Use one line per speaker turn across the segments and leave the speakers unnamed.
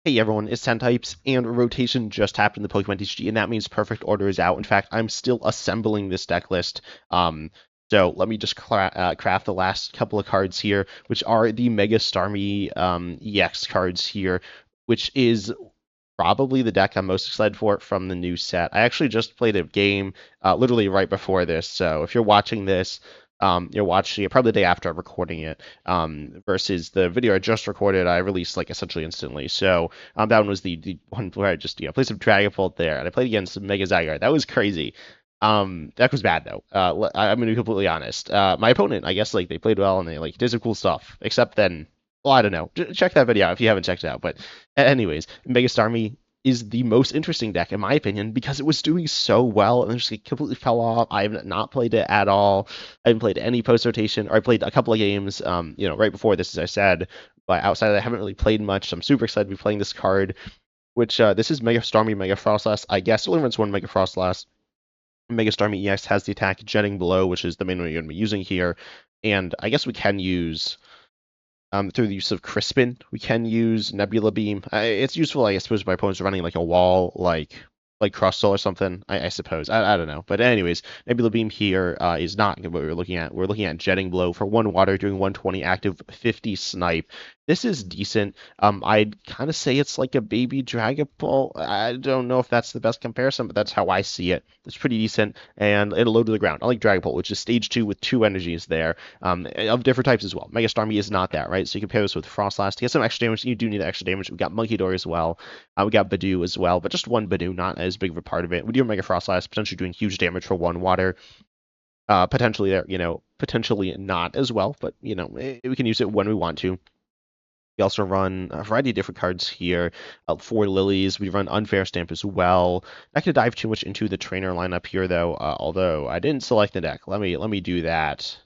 Hey everyone, it's 10 types, and rotation just happened in the Pokemon TCG, and that means perfect order is out. In fact, I'm still assembling this deck list. So let me just craft the last couple of cards here, which are the Mega Starmie EX cards here, which is probably the deck I'm most excited for from the new set. I actually just played a game literally right before this, so if you're watching this, you're watching it probably the day after I'm recording it, versus the video I just recorded, I released like essentially instantly. So that one was the one where I just played some Dragapult there, and I played against Mega Zygarde. That was crazy. That was bad though. I'm gonna be completely honest. My opponent, I guess, like they played well and they like did some cool stuff. Except then, well, I don't know. Check that video out if you haven't checked it out. But anyways, Mega Starmie is the most interesting deck in my opinion because it was doing so well and then just like, completely fell off. I have not played it at all. I haven't played any post rotation, or I played a couple of games, right before this, as I said. But outside of that, I haven't really played much. So I'm super excited to be playing this card, which this is Mega Starmie, Mega Froslass. I guess it only runs one Mega Froslass. Mega Starmie EX has the attack Jetting Blow, which is the main one you're going to be using here. And I guess we can use through the use of Crispin, we can use Nebula Beam. It's useful, I suppose, if my opponents are running like a wall, like Crustle or something. I suppose. I don't know. But anyways, Nebula Beam here is not what we're looking at. We're looking at Jetting Blow for 1 water, doing 120 active, 50 snipe. This is decent. I'd kind of say it's like a baby Dragapult. I don't know if that's the best comparison, but that's how I see it. It's pretty decent, and it'll load to the ground. Unlike Dragapult, which is stage 2 with 2 energies there, of different types as well. Mega Starmie is not that, right? So you can pair this with Froslass to get some extra damage. You do need that extra damage. We got Munkidori as well. We got Budew as well, but just one Budew, not as big of a part of it. We do have Mega Froslass, potentially doing huge damage for 1 water. Potentially there, potentially not as well, but we can use it when we want to. We also run a variety of different cards here. For Lilies, we run Unfair Stamp as well. Not going to dive too much into the trainer lineup here, though, although I didn't select the deck. Let me do that.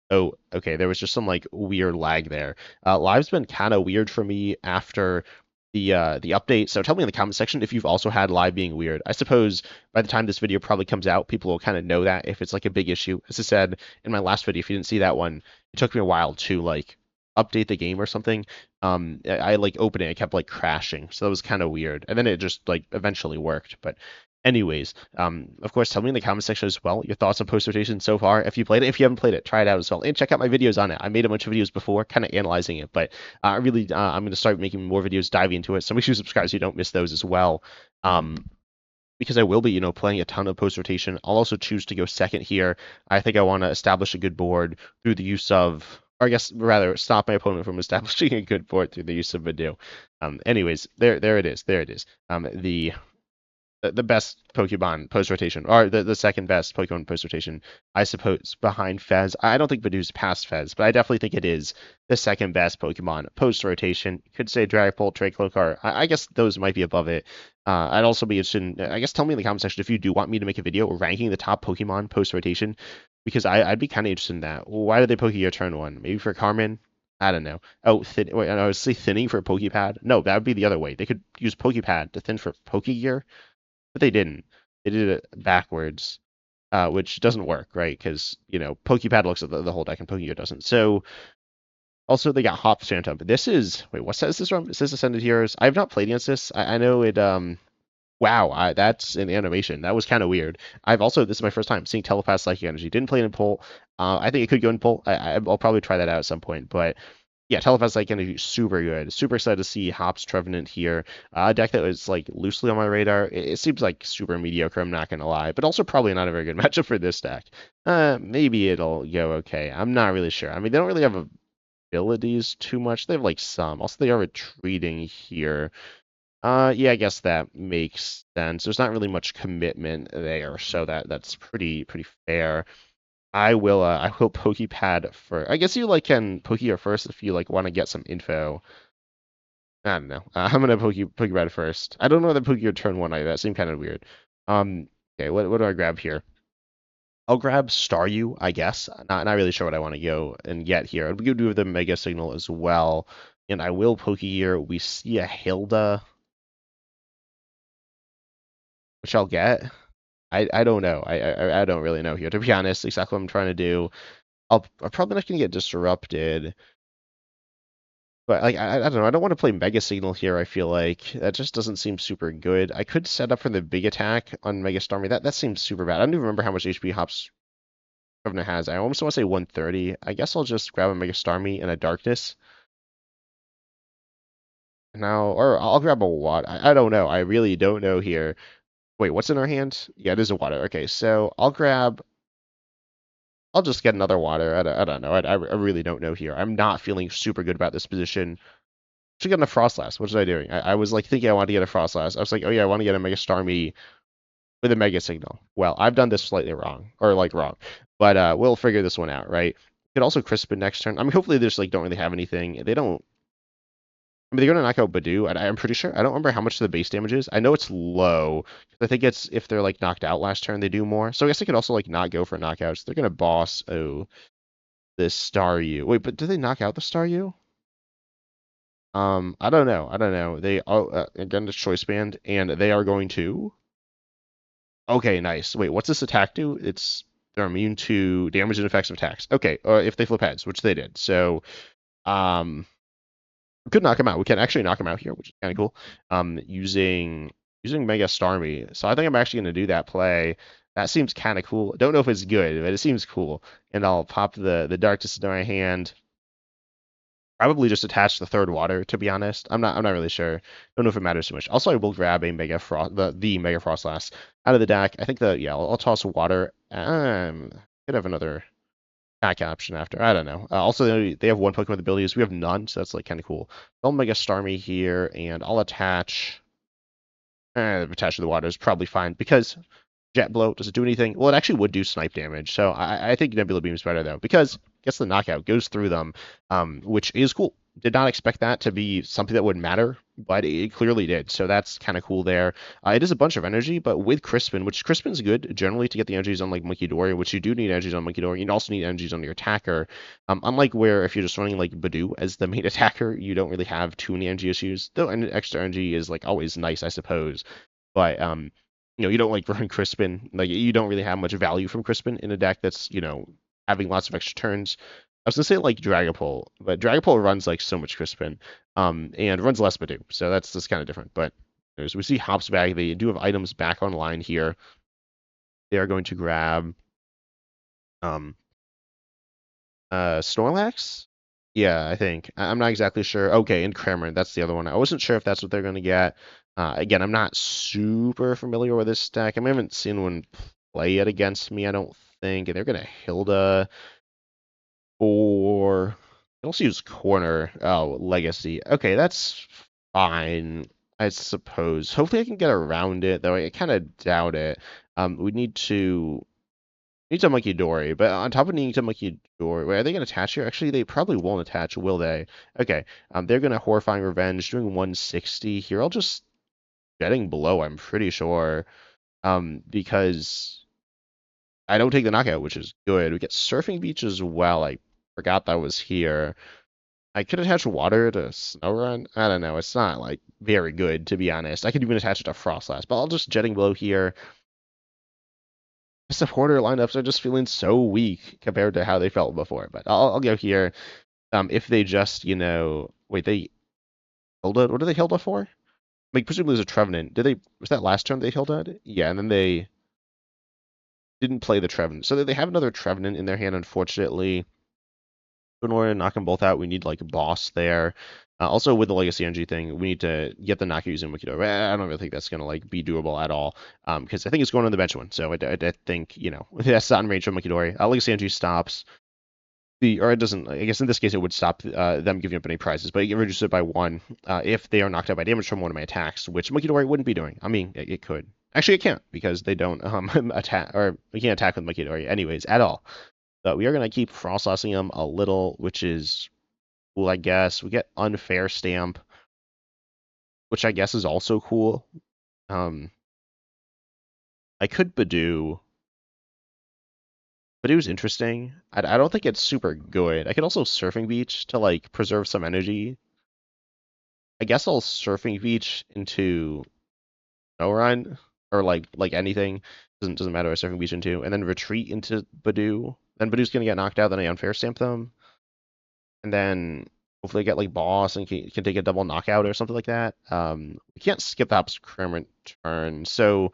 Oh, okay, there was just some like weird lag there. Live's been kind of weird for me after the update, so tell me in the comment section if you've also had live being weird. I suppose by the time this video probably comes out, people will kind of know that if it's like a big issue. As I said in my last video, if you didn't see that one, it took me a while to like update the game or something. I like opened it, it kept like crashing, so that was kind of weird, and then it just like eventually worked. But anyways, of course, tell me in the comment section as well your thoughts on post rotation so far. If you played it, if you haven't played it, try it out as well, and check out my videos on it. I made a bunch of videos before, kind of analyzing it, but I'm going to start making more videos diving into it. So make sure you subscribe so you don't miss those as well. Because I will be, playing a ton of post rotation. I'll also choose to go second here. I think I want to establish a good board through the use of, or I guess rather stop my opponent from establishing a good board through the use of Budew. Anyways, there it is. There it is. The best Pokemon post rotation, or the second best Pokemon post rotation, I suppose, behind Fez. I don't think Badoo's past Fez, but I definitely think it is the second best Pokemon post rotation. Could say Dragapult, Draclocar. I guess those might be above it. I'd also be interested in, I guess, tell me in the comment section if you do want me to make a video ranking the top Pokemon post rotation, because I'd be kind of interested in that. Why did they Pokégear turn 1? Maybe for Carmen? I don't know. Oh, wait, I was say thinning for Poké Pad. No, that would be the other way. They could use Poké Pad to thin for Pokégear. But they didn't. They did it backwards, which doesn't work, right? Because, Poké Pad looks at the whole deck and Pokégear doesn't. So, also they got Hop Phantom. This is, wait, what set is this from? Is this Ascended Heroes? I have not played against this. I know it, wow, that's an animation. That was kind of weird. This is my first time seeing Telepath Psychic Energy. Didn't play it in Pull. I think it could go in Pull. I'll probably try that out at some point, but yeah, Telepath Psychic Energy, super good. Super excited to see Hop's Trevenant here. A deck that was like loosely on my radar. It seems like super mediocre, I'm not going to lie, but also probably not a very good matchup for this deck. Maybe it'll go okay. I'm not really sure. I mean, they don't really have abilities too much. They have like some. Also, they are retreating here. Yeah, I guess that makes sense. There's not really much commitment there, so that's pretty fair. I will Poké Pad first. I guess you can Pokégear first if you want to get some info. I don't know. I'm gonna Poké Pad first. I don't know that Pokégear turn 1 either. That seemed kind of weird. Okay, what do I grab here? I'll grab Staryu, I guess. Not really sure what I want to go and get here. I'll do the Mega Signal as well, and I will Pokégear. We see a Hilda, which I'll get. I don't know. I don't really know here, to be honest, exactly what I'm trying to do. I'm probably not going to get disrupted. But like I don't know, I don't want to play Mega Signal here. I feel like that just doesn't seem super good. I could set up for the big attack on Mega Starmie. That seems super bad. I don't even remember how much HP Hops Trevenant has. I almost want to say 130. I guess I'll just grab a Mega Starmie and a Darkness. Now, or I'll grab a water. I don't know. I really don't know here. Wait, what's in our hand? Yeah, it is a water. Okay, so I'll just get another water. I don't know. I really don't know here. I'm not feeling super good about this position. Should get a Froslass. What was I doing? I was like thinking I wanted to get a Froslass. I was like, oh yeah, I want to get a Mega Starmie with a Mega Signal. Well, I've done this slightly wrong, or like wrong, but we'll figure this one out, right? Could also Crispin next turn. I mean, hopefully they just like don't really have anything. They don't. I mean, they're gonna knock out Budew, and I'm pretty sure. I don't remember how much the base damage is. I know it's low. I think it's if they're like knocked out last turn, they do more. So I guess they could also like not go for knockouts. They're gonna boss. Oh, this Staryu. Wait, but do they knock out the Staryu? I don't know. I don't know. They again the choice band, and they are going to. Okay, nice. Wait, what's this attack do? They're immune to damage and effects of attacks. Okay, if they flip heads, which they did. So, we could knock them out. We can actually knock them out here, which is kind of cool. Using Mega Starmie. So I think I'm actually going to do that play. That seems kind of cool. Don't know if it's good, but it seems cool. And I'll pop the Darkness into my hand. Probably just attach the third water, to be honest. I'm not really sure. Don't know if it matters too much. Also, I will grab a Mega Frost, the Mega Froslass out of the deck. I think I'll toss water. Could have another attack option after. I don't know. Also, they have one Pokemon with abilities. We have none, so that's like kind of cool. I'll Mega Starmie here, and I'll attach. Attach to the water is probably fine because Jet Blow, does it do anything? Well, it actually would do snipe damage, so I think Nebula Beam is better though because it gets the knockout, goes through them, which is cool. Did not expect that to be something that would matter, but it clearly did. So that's kind of cool there. It is a bunch of energy, but with Crispin, which Crispin's good generally to get the energies on like Munkidori, which you do need energies on Munkidori. You also need energies on your attacker. Unlike where if you're just running like Budew as the main attacker, you don't really have too many energy issues. Though extra energy is like always nice, I suppose. But you don't like run Crispin. Like you don't really have much value from Crispin in a deck that's having lots of extra turns. I was gonna say like Dragapult, but Dragapult runs like so much Crispin, and runs less Budew, so that's kind of different. But as we see Hops back, they do have items back online here. They are going to grab Snorlax. Yeah, I think. I'm not exactly sure. Okay, and Cramorant, that's the other one. I wasn't sure if that's what they're going to get. Again, I'm not super familiar with this deck. I haven't seen one play it against me, I don't think. And they're going to Hilda or... They also use Corner. Oh, Legacy. Okay, that's fine, I suppose. Hopefully I can get around it, though I kind of doubt it. We need to... Need some Munkidori, but on top of needing some Munkidori, wait, are they going to attach here? Actually, they probably won't attach, will they? Okay, they're going to Horrifying Revenge, doing 160 here. I'll just getting below, I'm pretty sure, because I don't take the knockout, which is good. We get Surfing Beach as well. I forgot that was here. I could attach water to Snorunt. I don't know. It's not like very good, to be honest. I could even attach it to Froslass, but I'll just jetting below here. Supporter lineups are just feeling so weak compared to how they felt before. But I'll go here. If they just, wait, they Hilda. What did they Hilda for? Like presumably it was a Trevenant. Was that last turn they Hilda? Yeah, and then they didn't play the Trevenant. So they have another Trevenant in their hand, unfortunately. In order to knock them both out, we need like a boss there. Also, with the Legacy Energy thing, we need to get the knockout using Munkidori. I don't really think that's going to like be doable at all, because I think it's going on the bench one. So I think that's not in range of Munkidori. Legacy Energy stops or it doesn't. I guess in this case it would stop them giving up any prizes, but it reduces it by 1 if they are knocked out by damage from one of my attacks, which Munkidori wouldn't be doing. I mean, it could. Actually, it can't because they don't attack, or we can't attack with Munkidori anyways at all. But we are going to keep Froslassing them a little, which is cool, I guess. We get Unfair Stamp, which I guess is also cool. I could Budew. Budew's interesting. I don't think it's super good. I could also Surfing Beach to like preserve some energy. I guess I'll Surfing Beach into Snorunt or like anything. Doesn't matter what Surfing Beach into, and then retreat into Budew. Then Budew's gonna get knocked out. Then I Unfair Stamp them, and then hopefully get like boss and can take a double knockout or something like that. We can't skip the Hops Cremant turn, so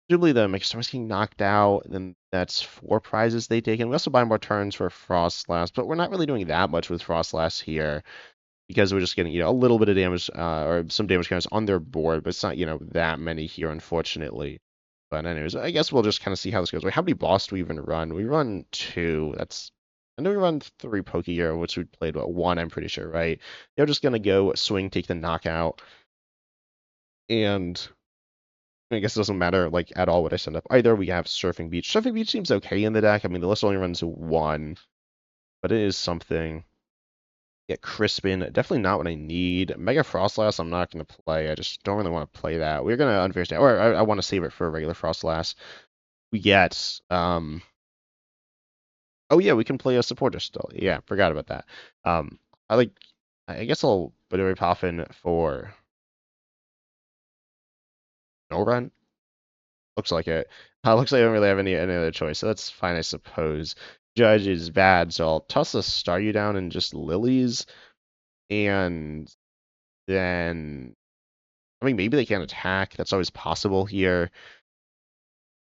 presumably the Mega Starmie's getting knocked out, then that's 4 prizes they take. And we also buy more turns for Froslass, but we're not really doing that much with Froslass here because we're just getting, a little bit of damage or some damage counters on their board, but it's not, that many here, unfortunately. But anyways, I guess we'll just kind of see how this goes. Wait, how many boss do we even run? We run 2. I know we run 3 Pokégear, which we played, 1, I'm pretty sure, right? They're just going to go swing, take the knockout, and I guess it doesn't matter, like, at all what I send up. Either we have Surfing Beach. Surfing Beach seems okay in the deck. I mean, the list only runs 1, but it is something. Get Crispin, definitely not what I need. Mega Froslass, I'm not going to play. I just don't really want to play that. We're going to Unfair Stamp, or I want to save it for a regular Froslass. We get, oh yeah, we can play a supporter still. Yeah, forgot about that. I guess I'll Buddy-Buddy Poffin for Snorunt. Looks like it. Looks like I don't really have any other choice, so that's fine, I suppose. Judge is bad, so I'll toss the Staryu down and just Lilies, and then I mean maybe they can't attack. That's always possible here.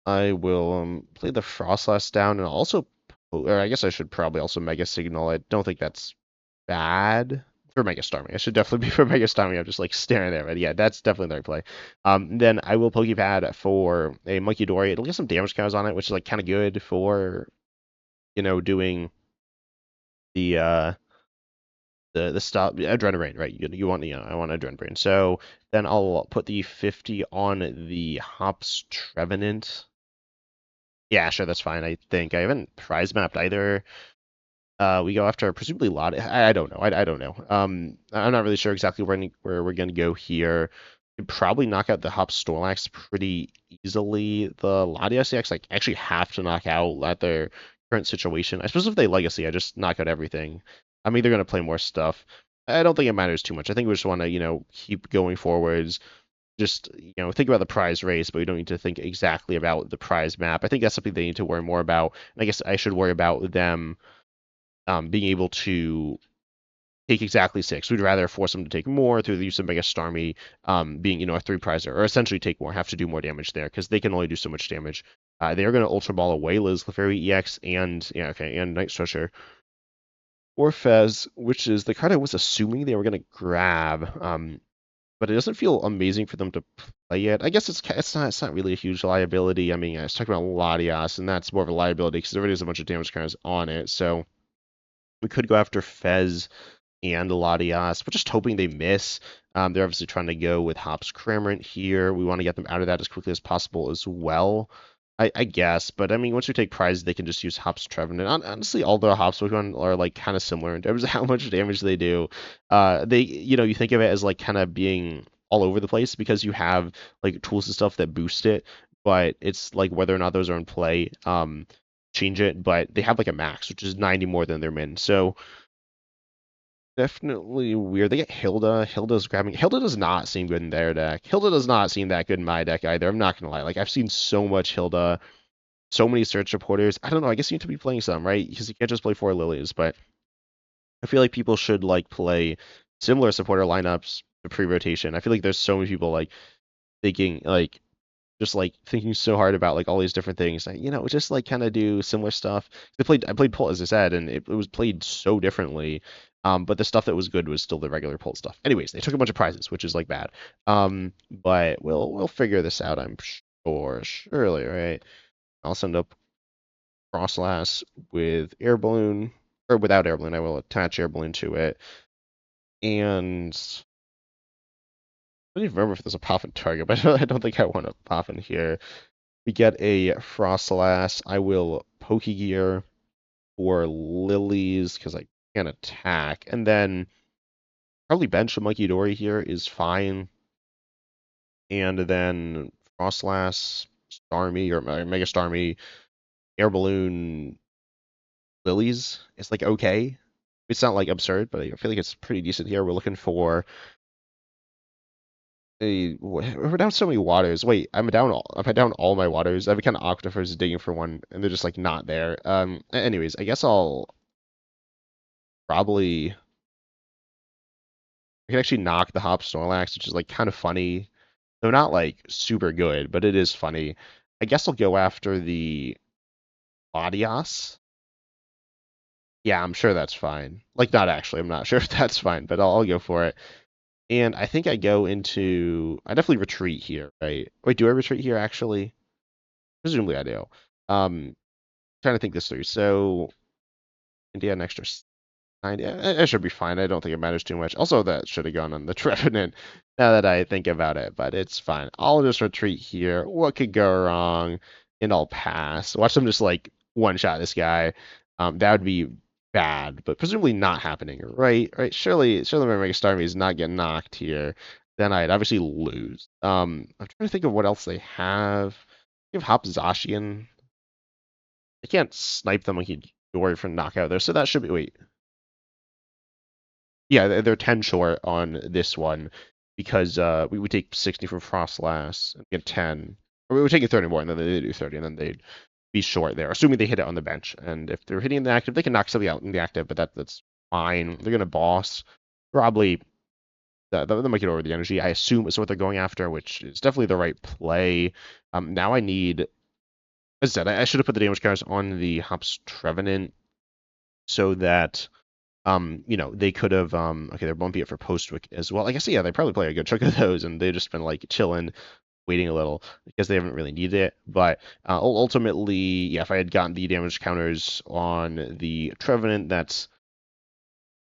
I will play the Froslass down and also, or I guess I should probably also Mega Signal. I don't think that's bad for Mega Starmie. I should definitely be for Mega Starmie. I'm just like staring there, but yeah, that's definitely the right play. Then I will Poké Pad for a Munkidori. It'll get some damage counters on it, which is like kind of good for, doing the stop Adrenaline, right? You want, I want Adrenaline. So then I'll put the 50 on the Hops Trevenant. Yeah, sure, that's fine. I think I haven't prize mapped either. We go after presumably Lottie. I don't know. I don't know. I'm not really sure exactly where we're gonna go here. Could probably knock out the Hop Snorlax pretty easily. The Lottie SCX like actually have to knock out at their current situation. I suppose if they Legacy, I just knock out everything. I'm either gonna play more stuff. I don't think it matters too much. I think we just want to keep going forwards. Just think about the prize race, but we don't need to think exactly about the prize map. I think that's something they need to worry more about. And I guess I should worry about them being able to take exactly 6. We'd rather force them to take more through the use of Mega Starmie, being a 3 prizer, or essentially take more, have to do more damage there because they can only do so much damage. They are going to Ultra Ball away Liz, Clefairy EX, and Night Stretcher or Fez, which is the card I was assuming they were going to grab. But it doesn't feel amazing for them to play it. I guess it's not really a huge liability. I mean, I was talking about Latias, and that's more of a liability because there already is a bunch of damage cards on it. So we could go after Fez and Latias. We're just hoping they miss. They're obviously trying to go with Hops Cremant here. We want to get them out of that as quickly as possible as well. I guess, but I mean, once we take prize, they can just use Hops Trevenant. Honestly, all the Hops Pokemon are like kind of similar in terms of how much damage they do. You think of it as like kind of being all over the place because you have like tools and stuff that boost it, but it's like whether or not those are in play, change it. But they have like a max, which is 90 more than their min. So definitely weird. They get Hilda. Hilda's grabbing. Hilda does not seem good in their deck. Hilda does not seem that good in my deck either. I'm not gonna lie. Like I've seen so much Hilda, so many search reporters. I don't know. I guess you need to be playing some, right? Because you can't just play 4 Lilies. But I feel like people should like play similar supporter lineups to pre-rotation. I feel like there's so many people like thinking like just like thinking so hard about like all these different things. Just like kind of do similar stuff. I played Pull, as I said, and it was played so differently. But the stuff that was good was still the regular Pull stuff. Anyways, they took a bunch of prizes, which is like bad. But we'll figure this out, I'm sure. Surely, right? I'll send up Froslass with Air Balloon, or without Air Balloon. I will attach Air Balloon to it. And I don't even remember if there's a Poffin target, but I don't think I want a Poffin here. We get a Froslass. I will Pokégear for Lilies because I can't attack. And then probably bench a Munkidori here is fine. And then Froslass, Starmie, or Mega Starmie, Air Balloon, Lilies. It's like okay. It's not like absurd, but I feel like it's pretty decent here. We're looking for we're down so many waters. Wait, am I down all my waters? I have a kind of Octofers digging for one, and they're just like not there. Anyways, I guess I'll probably I can actually knock the Hop Snorlax, which is like kind of funny. So not like super good, but it is funny. I guess I'll go after the Latias. Yeah, I'm sure that's fine. Like, not actually. I'm not sure if that's fine, but I'll go for it. And I think I go into. I definitely retreat here, right? Wait, do I retreat here actually? Presumably I do. Trying to think this through. So, India an extra 9. Yeah, it should be fine. I don't think it matters too much. Also, that should have gone on the Trevenant now that I think about it, but it's fine. I'll just retreat here. What could go wrong? And I'll pass. Watch them just like one-shot this guy. That would be bad, but presumably not happening, right? Right? Surely my Mega Starmie is not getting knocked here. Then I'd obviously lose. I'm trying to think of what else they have. They have Hop Zacian. I can't snipe them like he'd worry for knockout there, so that should be. Wait. Yeah, they're 10 short on this one because we would take 60 from Froslass and get 10. Or we would take a 30 more, and then they do 30, and then they'd be short there, assuming they hit it on the bench. And if they're hitting in the active, they can knock somebody out in the active, but that's fine. They're going to boss. Probably the make it over the energy, I assume, is what they're going after, which is definitely the right play. Now I need, as I said, I should have put the damage counters on the Hops Trevenant so that they could have okay, they're bumping it for Postwick as well. I guess yeah, they probably play a good chunk of those, and they've just been like chilling, waiting a little because they haven't really needed it. But ultimately, yeah, if I had gotten the damage counters on the Trevenant,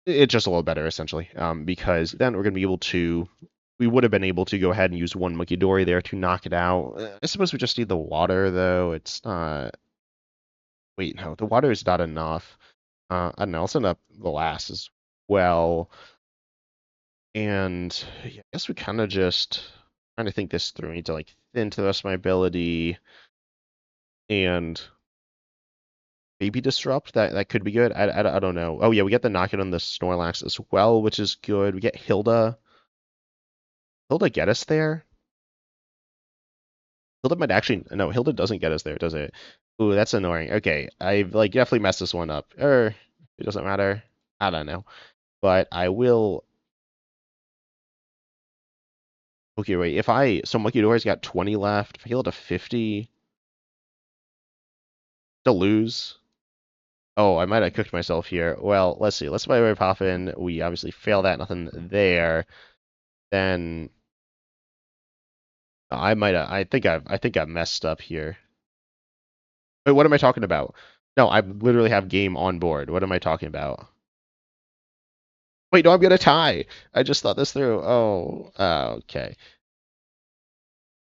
it's just a little better essentially. Because then we're gonna be able to. We would have been able to go ahead and use one Munkidori there to knock it out. I suppose we just need the water though. It's not. Wait, no, the water is not enough. I don't know. I'll send up the last as well. And yeah, I guess we kind of just trying to think this through. I need to like thin to the rest of my ability and maybe disrupt. That could be good. I don't know. Oh yeah, we get the knockout on the Snorlax as well, which is good. We get Hilda. Hilda get us there? Hilda might actually no. Hilda doesn't get us there, does it? Ooh, that's annoying. Okay, I've like definitely messed this one up. It doesn't matter. I don't know, but I will. Okay, wait. So Munkidori's got 20 left. If I heal it to 50, to lose. Oh, I might have cooked myself here. Well, let's see. Let's Buddy-Buddy Poffin. We obviously fail that. Nothing there. Then I think I've messed up here. Wait, what am I talking about? No, I literally have game on board. What am I talking about? Wait, no, I'm gonna tie. I just thought this through. Oh, okay.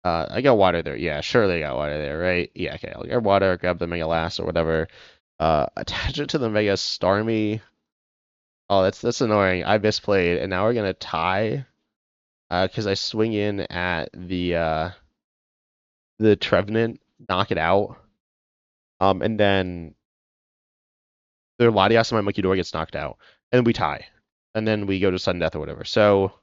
I got water there. Yeah, sure they got water there, right? Yeah, okay. I'll get water, grab the Mega Last or whatever. Attach it to the Mega Starmie. Oh, that's annoying. I misplayed, and now we're gonna tie. Because I swing in at the Trevenant, knock it out. And then their Latias and my Munkidori gets knocked out. And we tie. And then we go to sudden death or whatever. So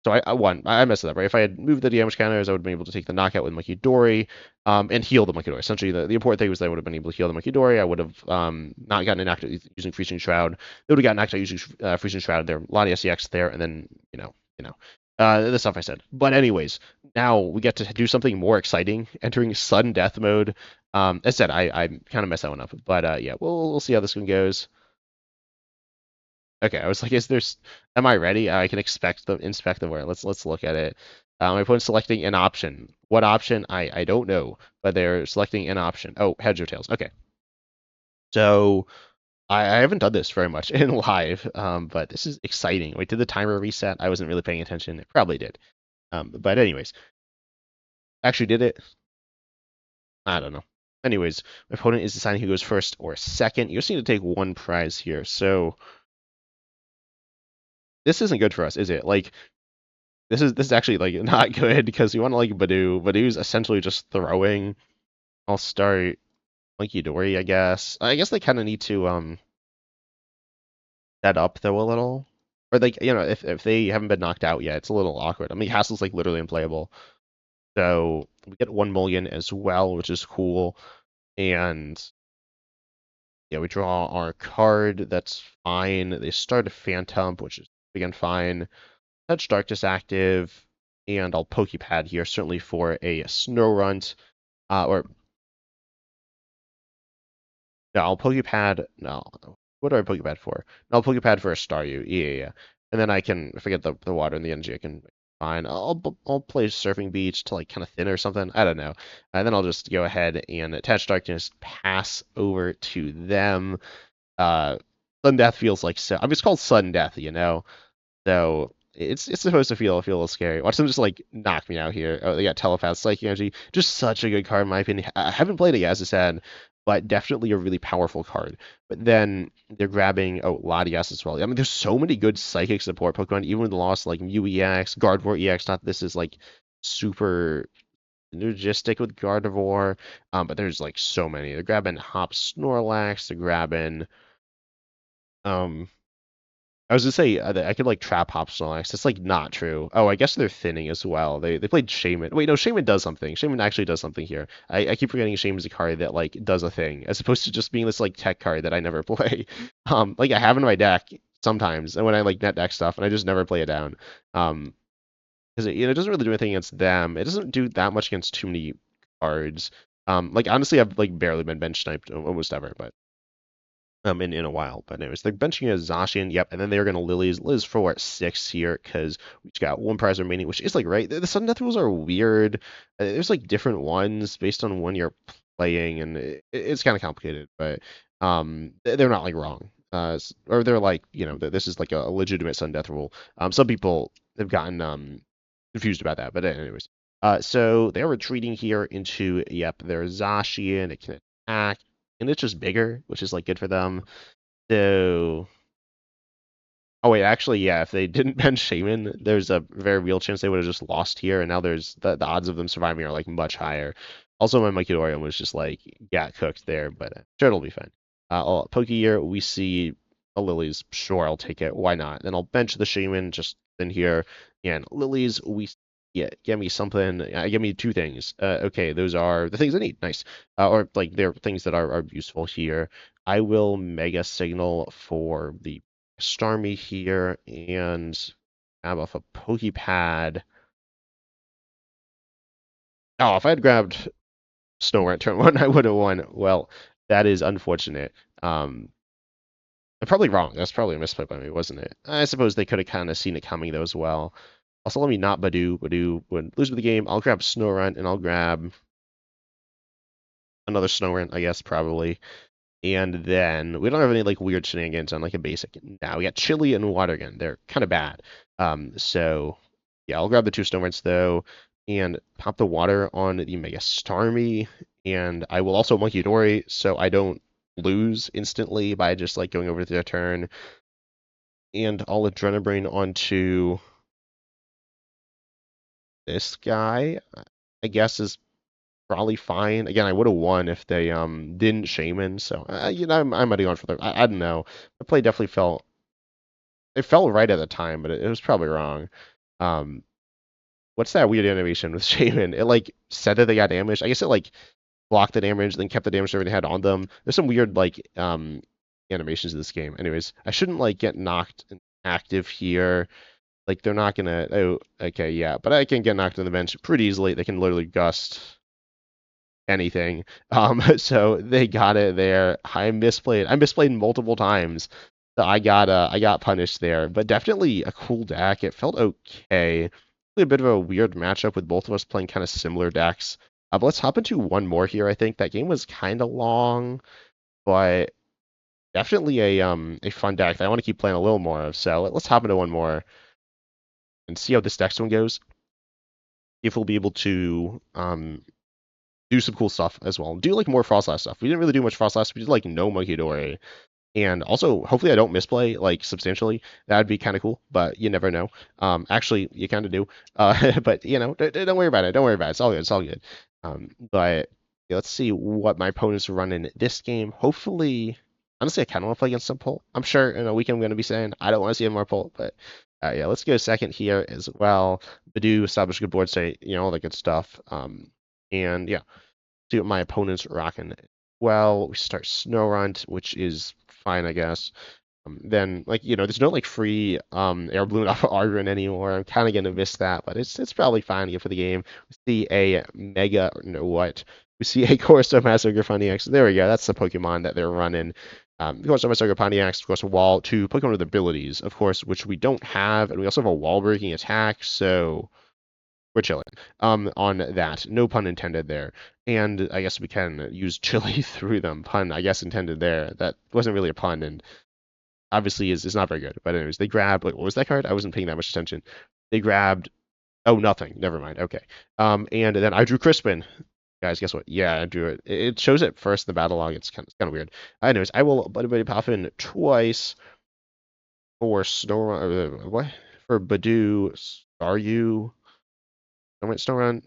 I won. I messed it up, right? If I had moved the damage counters, I would have been able to take the knockout with Munkidori, and heal the Munkidori. Essentially, the important thing was that I would have been able to heal the Munkidori. I would have not gotten knocked out using Freezing Shroud. They would have gotten knocked out using Freezing Shroud. Their Latias EX there, and then the stuff I said. But anyways, now we get to do something more exciting, entering sudden death mode. As I said, I kind of messed that one up, but yeah, we'll see how this one goes. Okay, I was like, am I ready? I can inspect the word. Let's look at it. My opponent's selecting an option. What option? I don't know, but they're selecting an option. Oh, heads or tails. Okay. So I haven't done this very much in live, but this is exciting. Wait, did the timer reset? I wasn't really paying attention. It probably did. But anyways, actually did it? I don't know. Anyways, my opponent is deciding who goes first or second. You just need to take one prize here. So this isn't good for us, is it? Like this is actually like not good because we want to like Budew. Budew's essentially just throwing. I'll start Munkidori, I guess. I guess they kind of need to set up though a little. Or like if they haven't been knocked out yet, it's a little awkward. I mean, Hassle's like literally unplayable. So we get 1 million as well, which is cool. And yeah, we draw our card. That's fine. They start a Phantom, which is again fine. Touch Darkness active, and I'll Poké Pad here, certainly for a Snorunt, or no, I'll Poké Pad, no, what do I Poké Pad for? No, I'll Poké Pad for a Staryu, yeah. And then I can, if I get the water and the energy, I can, fine. I'll play Surfing Beach to like kind of thin or something, I don't know. And then I'll just go ahead and attach Darkness, pass over to them. Sudden Death feels like, so, I mean, it's called Sudden Death, you know? So it's supposed to feel a little scary. Watch them just like knock me out here. Oh, they got Telepath, Psychic Energy, just such a good card in my opinion. I haven't played it yet, as I said, but definitely a really powerful card. But then they're grabbing Latias as well. I mean, there's so many good Psychic support Pokemon, even with the loss like Mew EX, Gardevoir EX. Not that this is like super synergistic with Gardevoir, but there's like so many. They're grabbing Hop Snorlax. They're grabbing um I was gonna say I could like trap Hop Snorlax. That's like not true. Oh, I guess they're thinning as well. They played Shaymin. Wait, no, Shaymin does something. Shaymin actually does something here. I keep forgetting Shaymin's a card that like does a thing, as opposed to just being this like tech card that I never play. Like I have in my deck sometimes, and when I like net deck stuff, and I just never play it down. Because it doesn't really do anything against them. It doesn't do that much against too many cards. Like honestly, I've like barely been bench sniped almost ever, but in a while. But anyways, they're benching a Zacian, yep, and then they're gonna Liz for what, 6 here, because we just got one prize remaining, which is like right. The sudden death rules are weird. There's like different ones based on when you're playing, and it's kind of complicated, but they're not like wrong. Or they're like, this is like a legitimate sudden death rule. Some people have gotten confused about that, but anyways. So they're retreating here into, yep, their Zacian. It can attack, and it's just bigger, which is like good for them. So, oh wait, actually, yeah, if they didn't bench Shaymin, there's a very real chance they would have just lost here, and now there's the odds of them surviving are like much higher. Also, my Munkidori was just like got cooked there, but sure, it'll be fine. Pokégear, we see a Lillie's. Sure, I'll take it. Why not? Then I'll bench the Shaymin just in here, and Lillie's. Give me something. Give me 2 things. Okay, those are the things I need. Nice. Or like they're things that are useful here. I will Mega Signal for the Starmie here and grab off a Poké Pad. Oh, if I had grabbed Snorunt turn 1, I would have won. Well, that is unfortunate. I'm probably wrong. That's probably a misplay by me, wasn't it? I suppose they could have kind of seen it coming though as well. Also, let me not Budew. Budew would lose with the game. I'll grab Snorunt and I'll grab another Snorunt, I guess, probably. And then we don't have any like weird shenanigans on like a basic. Now we got Chili and Water Gun. They're kind of bad. So yeah, I'll grab the 2 Snowrunts though and pop the water on the Mega Starmie. And I will also Munkidori so I don't lose instantly by just like going over to their turn. And I'll Adrenabrain onto this guy, I guess is probably fine. Again, I would have won if they didn't Shaymin, so I might have gone for the I don't know. The play definitely felt right at the time, but it was probably wrong. What's that weird animation with Shaymin? It like said that they got damaged. I guess it like blocked the damage, then kept the damage everything had on them. There's some weird like animations in this game. Anyways, I shouldn't like get knocked active here. Like they're not gonna. Oh, okay, yeah, but I can get knocked on the bench pretty easily. They can literally gust anything. So they got it there. I misplayed multiple times. So I got punished there. But definitely a cool deck. It felt okay. A bit of a weird matchup with both of us playing kind of similar decks. But let's hop into one more here. I think that game was kind of long, but definitely a fun deck that I want to keep playing a little more of. So let's hop into one more and see how this next one goes. If we'll be able to do some cool stuff as well. Do like more Froslass stuff. We didn't really do much Froslass. We did like no Munkidori. And also, hopefully I don't misplay like substantially. That'd be kind of cool, but you never know. Actually, you kind of do. But don't worry about it. Don't worry about it. It's all good. It's all good. But yeah, let's see what my opponents run in this game. Hopefully, honestly, I kind of want to play against some Pull. I'm sure in a week I'm going to be saying I don't want to see more Pull, but yeah, let's go second here as well. Budew, establish good board state, all that good stuff. And yeah, see what my opponent's rocking. Well, we start Snorunt, which is fine, I guess. then like there's no like free Air Balloon off of Argon anymore. I'm kind of gonna miss that, but it's probably fine to get for the game. We see a Mega, no what? We see a Corso Master Pontiacs. There we go. That's the Pokemon that they're running. Corso Master Pontiacs, of course, a wall to Pokemon with abilities, of course, which we don't have, and we also have a wall breaking attack, so we're chilling on that. No pun intended there. And I guess we can use chili through them. Pun, I guess, intended there. That wasn't really a pun, and obviously is not very good. But anyways, they grabbed, like, what was that card? I wasn't paying that much attention. They grabbed, oh, nothing. Never mind. Okay. And then I drew Crispin. Guys, guess what? Yeah, I drew it. It shows it first in the battle log. It's kind of weird. Anyways, I will Buddy-Buddy Poffin twice for Snorunt, what? For Budew, Staryu, Snorunt.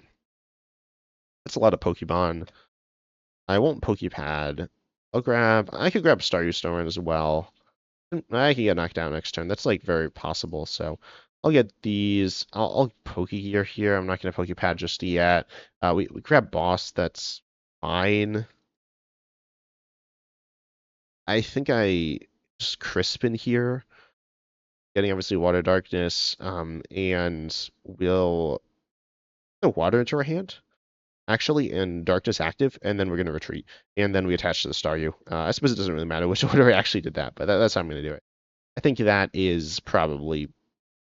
That's a lot of Pokemon. I won't Poké Pad. I could grab Staryu Snorunt as well. I can get knocked down next turn. That's like very possible. So I'll get these. I'll Pokégear here. I'm not going to Poké Pad just yet. We grab Boss. That's fine. I think I just Crispin here. Getting obviously Water Darkness. And we'll put Water into our hand, actually, and Darkness active, and then we're going to retreat. And then we attach to the Staryu. I suppose it doesn't really matter which order I actually did that, but that's how I'm going to do it. I think that is probably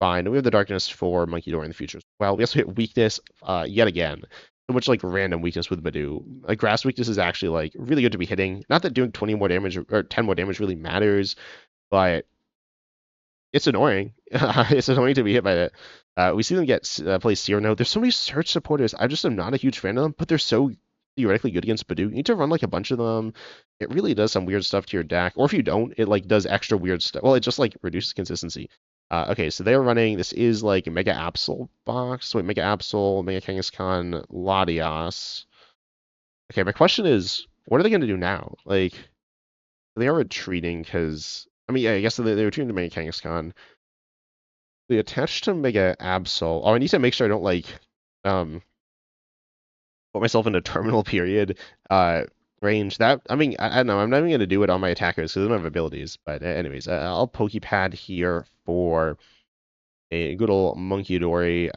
fine. We have the Darkness for Munkidori in the future as well. We also hit Weakness yet again. So much like random weakness with Budew. Like Grass Weakness is actually like really good to be hitting. Not that doing 20 more damage or 10 more damage really matters, but it's annoying. It's annoying to be hit by that. We see them get play Cyrano. There's so many search supporters. I just am not a huge fan of them, but they're so theoretically good against Budew. You need to run like a bunch of them. It really does some weird stuff to your deck. Or if you don't, it like does extra weird stuff. Well, it just like reduces consistency. Okay, so they're running, this is like a Mega Absol box. Wait, Mega Absol, Mega Kangaskhan, Latias. Okay, my question is, what are they going to do now? Like, they are retreating because, I mean, yeah, I guess they're retreating to Mega Kangaskhan. They attach to Mega Absol. Oh, I need to make sure I don't like, put myself in a terminal period range. That, I mean, I don't know, I'm not even going to do it on my attackers because they don't have abilities. But anyways, I'll Poké Pad here for a good old Munkidori.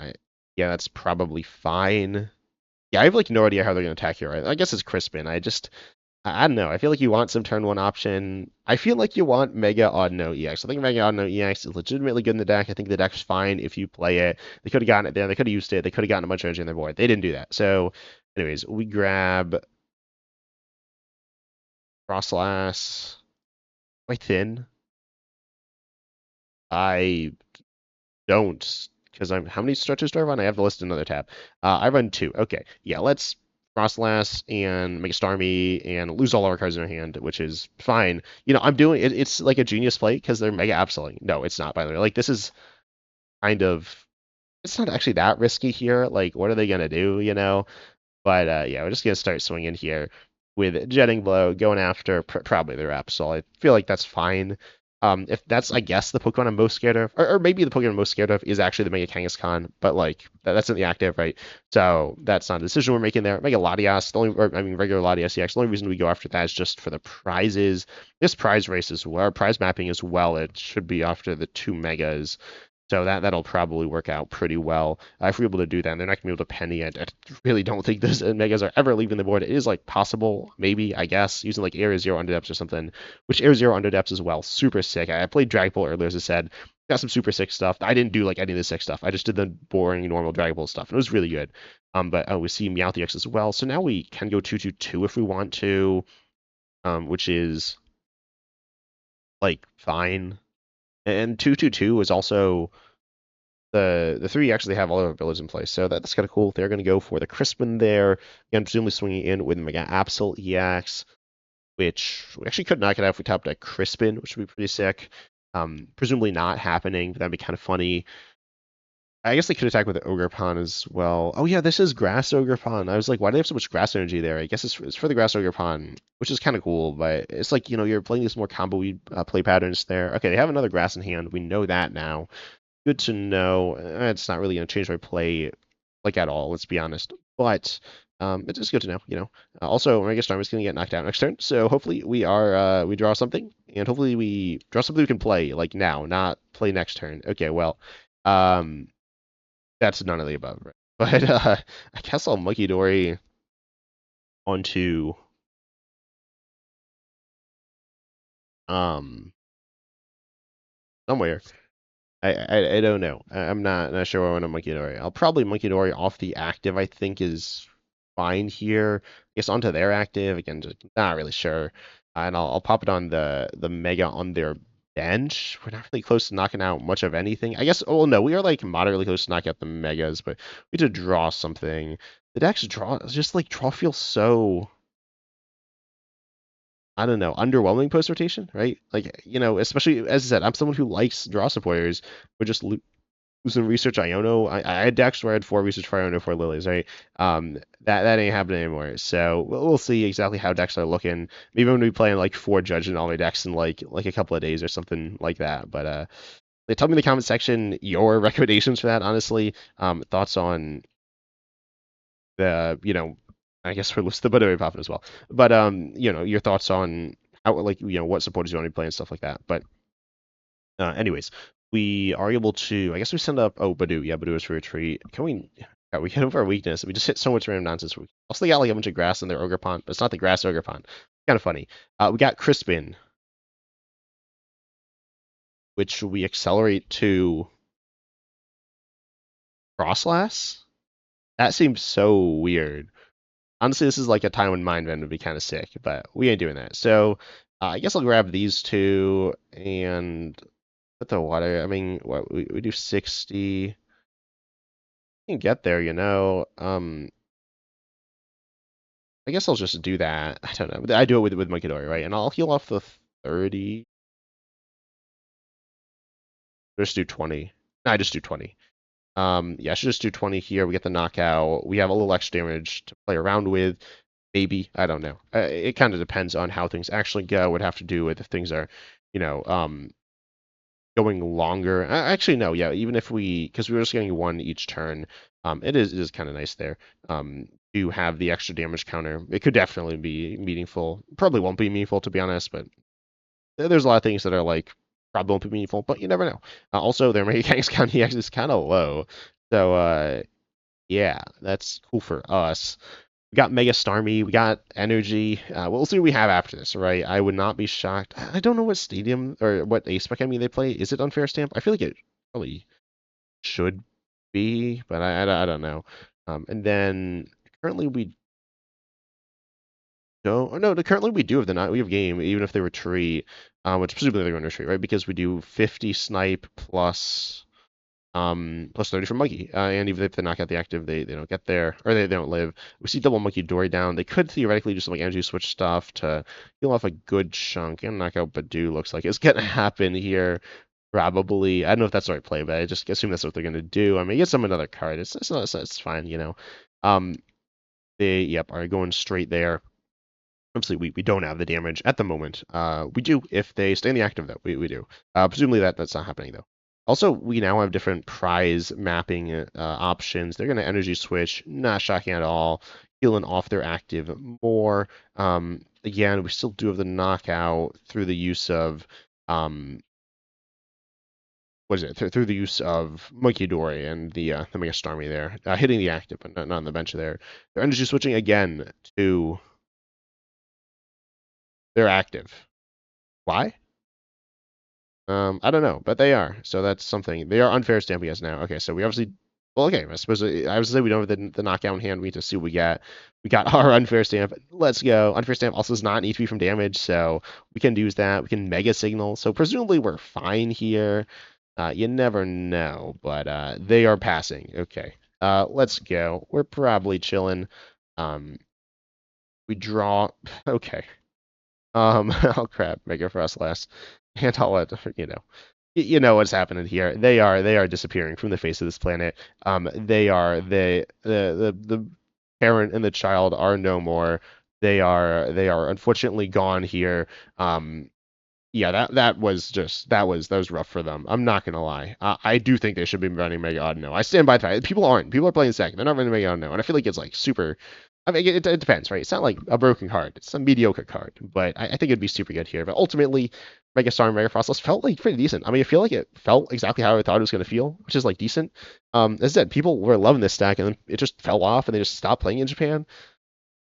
Yeah, that's probably fine. Yeah, I have like no idea how they're going to attack here. Right? I guess it's Crispin. I don't know. I feel like you want some turn 1 option. I feel like you want Mega Audino EX. I think Mega Audino EX is legitimately good in the deck. I think the deck's fine if you play it. They could have gotten it there. They could have used it. They could have gotten a bunch of energy on their board. They didn't do that. So, anyways, we grab Froslass. Quite thin. I don't, because how many stretches do I run? I have the list in another tab. I run 2. Okay, yeah, let's Froslass and Mega Starmie and lose all our cards in our hand, which is fine. I'm doing it. It's like a genius play because they're Mega Absoling. No, it's not, by the way. Like, this is kind of, it's not actually that risky here. Like, what are they gonna do, But yeah, we're just gonna start swinging here with Jetting Blow, going after probably their Absol. I feel like that's fine. If that's, I guess, the Pokemon I'm most scared of, or maybe the Pokemon I'm most scared of is actually the Mega Kangaskhan, but like that's in the active, right? So that's not a decision we're making there. Mega Latias, regular Latias EX. The only reason we go after that is just for the prizes. This prize race as well, prize mapping as well. It should be after the 2 Megas. So that'll probably work out pretty well. If we're able to do that, and they're not going to be able to penny. I really don't think those Megas are ever leaving the board. It is like possible, maybe, I guess, using like Area Zero Underdepths or something, which Area Zero Underdepths as well. Super sick. I played Dragon Ball earlier, as I said. Got some super sick stuff. I didn't do like any of the sick stuff. I just did the boring normal Dragon Ball stuff. And it was really good. But we see Meowth EX as well. So now we can go 2/2/2 if we want to, which is like fine. And 2/2/2 is also the 3 actually have all their abilities in place, so that's kind of cool. They're going to go for the Crispin there, and presumably swinging in with Mega Absol EX, which we actually could knock it out if we topped a Crispin, which would be pretty sick. Presumably not happening, but that'd be kind of funny. I guess they could attack with the Ogerpon as well. Oh yeah, this is Grass Ogerpon. I was like, why do they have so much grass energy there? I guess it's for the Grass Ogerpon, which is kind of cool, but it's like, you're playing these more combo play patterns there. Okay, they have another grass in hand. We know that now. Good to know. It's not really going to change my play, like, at all, let's be honest. But It's just good to know, you know. Also, Mega Starmie is going to get knocked out next turn, so hopefully we draw something, and hopefully we draw something we can play like now, not play next turn. Okay, well, um, that's none of the above, right? But I guess I'll Munkidori onto somewhere. I don't know. I'm not sure where I want to Munkidori. I'll probably Munkidori off the active. I think is fine here. I guess onto their active again. Just not really sure. And I'll pop it on the Mega on their bench. We're not really close to knocking out much of anything. I guess. Oh no, we are like moderately close to knocking out the Megas, but we need to draw something. The deck's draw feels so. I don't know, underwhelming post rotation, right? Like, you know, especially as I said, I'm someone who likes draw supporters, but just losing research Iono. I had decks where I had 4 research for Iono, 4 Lilies, right? That ain't happening anymore. So we'll see exactly how decks are looking. Maybe I'm gonna be playing like 4 Judge in all my decks in like a couple of days or something like that. But tell me in the comment section your recommendations for that. Honestly, thoughts on the I guess we're listed the Buddy-Buddy Poffin as well. But your thoughts on how like what supporters you want to be playing and stuff like that. But anyways, we are able to I guess we send up Budew. Yeah, Budew is for retreat. Can we we get over our weakness. We just hit so much random nonsense. We also got like a bunch of grass in their ogre pond, but it's not the grass ogre pond. Kind of funny. We got Crispin, which we accelerate to Froslass. That seems so weird. Honestly, this is like a time when Mind Bend would be kind of sick, but we ain't doing that. So I guess I'll grab these two and put the water. I mean, what we do 60. We can get there, you know. I guess I'll just do that. I don't know. I do it with Munkidori, right? And I'll heal off the 30. Just do 20. No, I just do 20. Yeah, I should just do 20 here. We get the knockout. We have a little extra damage to play around with. Maybe. I don't know. It kind of depends on how things actually go. It would have to do with if things are, going longer. Actually, no. Yeah, even if because we were just getting 1 each turn, it is kind of nice there. To have the extra damage counter. It could definitely be meaningful. Probably won't be meaningful, to be honest, but there's a lot of things that are like probably won't be meaningful, but you never know. Also, their Mega Gangs count EX is kind of low. So, yeah, that's cool for us. We got Mega Starmie, we got Energy. We'll see what we have after this, right? I would not be shocked. I don't know what stadium or what A-Spec they play. Is it Unfair Stamp? I feel like it probably should be, but I don't know. And then currently we don't. Oh, no, currently we do have we have game, even if they retreat, which presumably they're going to retreat, right? Because we do 50 snipe plus 30 from Monkey. And even if they knock out the active, they don't get there, or they don't live. We see double Munkidori down. They could theoretically do some like energy switch stuff to heal off a good chunk and knock out Budew. Looks like it's gonna happen here. Probably. I don't know if that's the right play, but I just assume that's what they're gonna do. I mean, get some another card. It's fine, you know. They are going straight there. Obviously, we don't have the damage at the moment. We do if they stay in the active, though. We do. Presumably that's not happening, though. Also, we now have different prize mapping options. They're going to energy switch, not shocking at all, healing off their active more. Again, we still do have the knockout through the use of through the use of Munkidori and the Mega Starmie there, hitting the active, but not on the bench there. They're energy switching again to their active. Why? I don't know, but they are. So that's something. They are unfair stamping us now. Okay, so we obviously. Well, okay. I suppose I was say we don't have the knockout in hand. We need to see what we got. We got our unfair stamp. Let's go. Unfair stamp also does not need to be from damage, so we can use that. We can Mega Signal. So presumably we're fine here. You never know, but they are passing. Okay. Let's go. We're probably chilling. We draw. Okay. Oh crap, Mega Froslass. And I'll let you know what's happening here. They are disappearing from the face of this planet. The parent and the child are no more. They are unfortunately gone here. Yeah, that was rough for them. I'm not gonna lie. I do think they should be running Mega Audino. I stand by that. People are playing second. They're not running Mega Audino, and I feel like it's like super I mean, it depends, right? It's not like a broken card. It's a mediocre card, but I think it'd be super good here. But ultimately, Mega Starmie and Mega Froslass felt like pretty decent. I mean, I feel like it felt exactly how I thought it was going to feel, which is like decent. As I said, people were loving this stack, and then it just fell off, and they just stopped playing in Japan.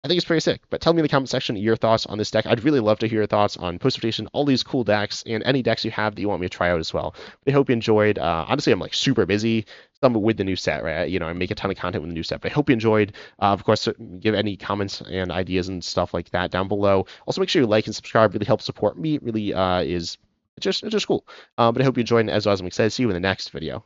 I think it's pretty sick. But tell me in the comment section your thoughts on this deck. I'd really love to hear your thoughts on post-rotation, all these cool decks, and any decks you have that you want me to try out as well. But I hope you enjoyed. Honestly, I'm like super busy. Some with the new set, right? I make a ton of content with the new set. But I hope you enjoyed. Of course, give any comments and ideas and stuff like that down below. Also, make sure you like and subscribe. Really helps support me. Really is just cool. But I hope you enjoyed. And as always, I'm excited to see you in the next video.